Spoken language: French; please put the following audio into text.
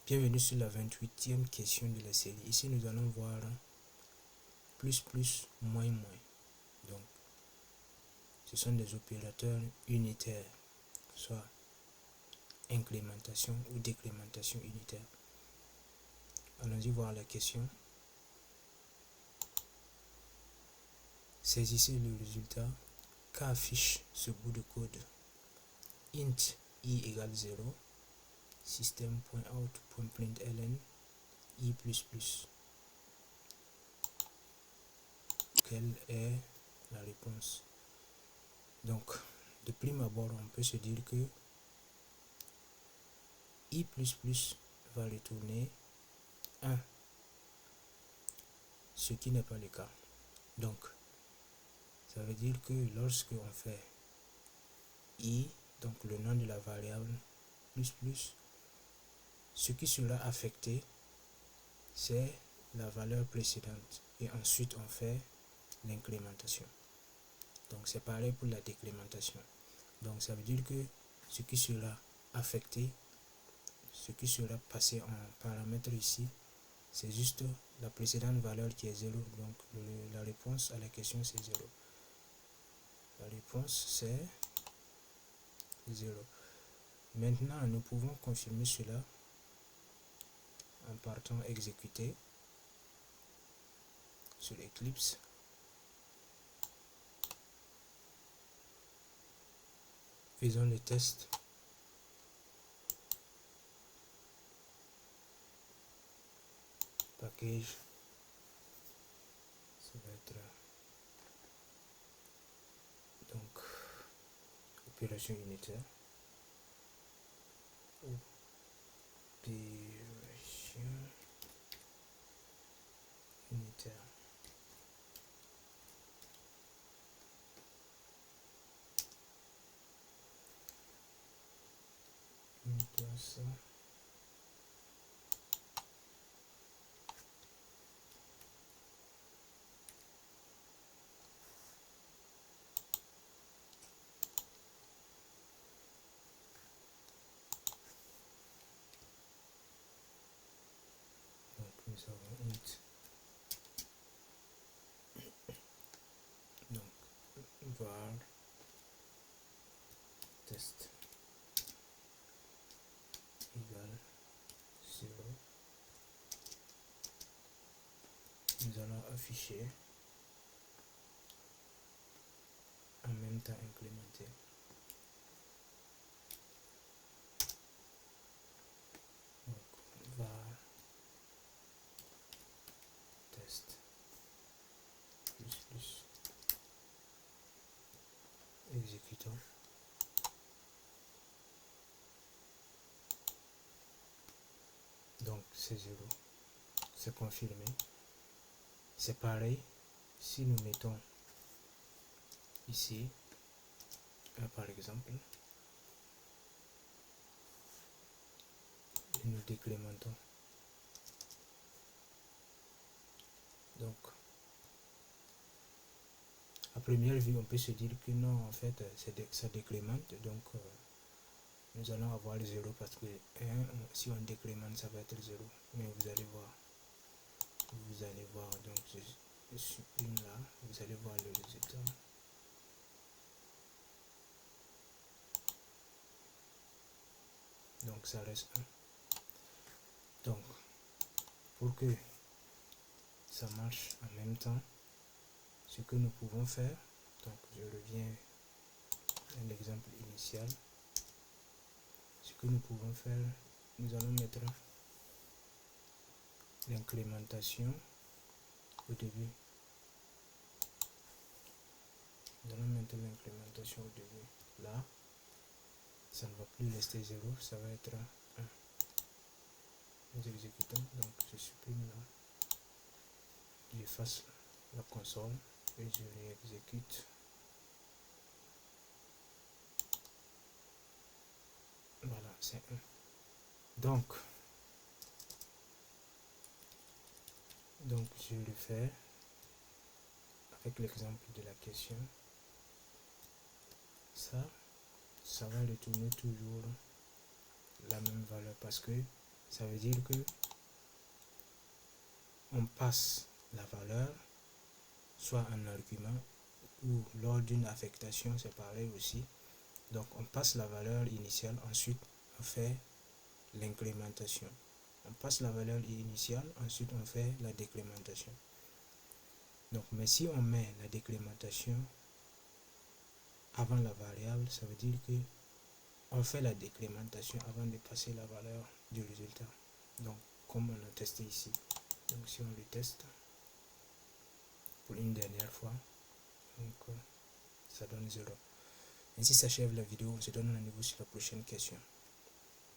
Bienvenue sur la 28e question de la série. Ici, nous allons voir plus, moins, moins. Donc, ce sont des opérateurs unitaires, soit incrémentation ou décrémentation unitaire. Allons-y voir la question. Saisissez le résultat qu'affiche ce bout de code. Int i égale 0, system.out.println i++. Quelle est la réponse? Donc, de prime abord, on peut se dire que i++ va retourner 1, ce qui n'est pas le cas. Donc, ça veut dire que lorsque on fait i, donc le nom de la variable, ce qui sera affecté, c'est la valeur précédente. Et ensuite, on fait l'incrémentation. Donc, c'est pareil pour la décrémentation. Donc, ça veut dire que ce qui sera affecté, ce qui sera passé en paramètre ici, c'est juste la précédente valeur qui est 0. Donc, la réponse à la question, c'est 0. La réponse, c'est 0. Maintenant, nous pouvons confirmer cela en partant exécuter sur Eclipse. Faisons le test. Package. Ça va être donc opération unitaire. Opération unitaire. Ça. Donc nous avons int. Donc var test égale 0. Nous allons afficher en même temps incrémenter. Donc var test plus exécutons. Donc c'est 0. C'est confirmé. C'est pareil si nous mettons ici par exemple et nous décrémentons. Donc à première vue on peut se dire que non, en fait ça décrémente, donc nous allons avoir 0 parce que si on décrémente ça va être 0, mais vous allez voir, donc je supprime là, vous allez voir le résultat. Donc ça reste 1. Donc pour que ça marche en même temps, ce que nous pouvons faire, donc je reviens à l'exemple initial, ce que nous pouvons faire, nous allons mettre l'incrémentation au début. Nous allons mettre l'incrémentation au début. Là, ça ne va plus rester 0, ça va être 1. Nous exécutons, donc je supprime là, j'efface la console et je réexécute. Voilà, c'est 1. Donc je le fais avec l'exemple de la question. Ça va retourner toujours la même valeur parce que Ça veut dire que on passe la valeur soit en argument ou lors d'une affectation, c'est pareil aussi. Donc on passe la valeur initiale, ensuite on fait l'incrémentation. On passe la valeur initiale, ensuite on fait la décrémentation. Donc, mais si on met la décrémentation avant la variable, ça veut dire que on fait la décrémentation avant de passer la valeur du résultat. Donc, comme on a testé ici. Donc, si on le teste pour une dernière fois, donc ça donne 0. Ainsi s'achève la vidéo. On se donne rendez-vous sur la prochaine question.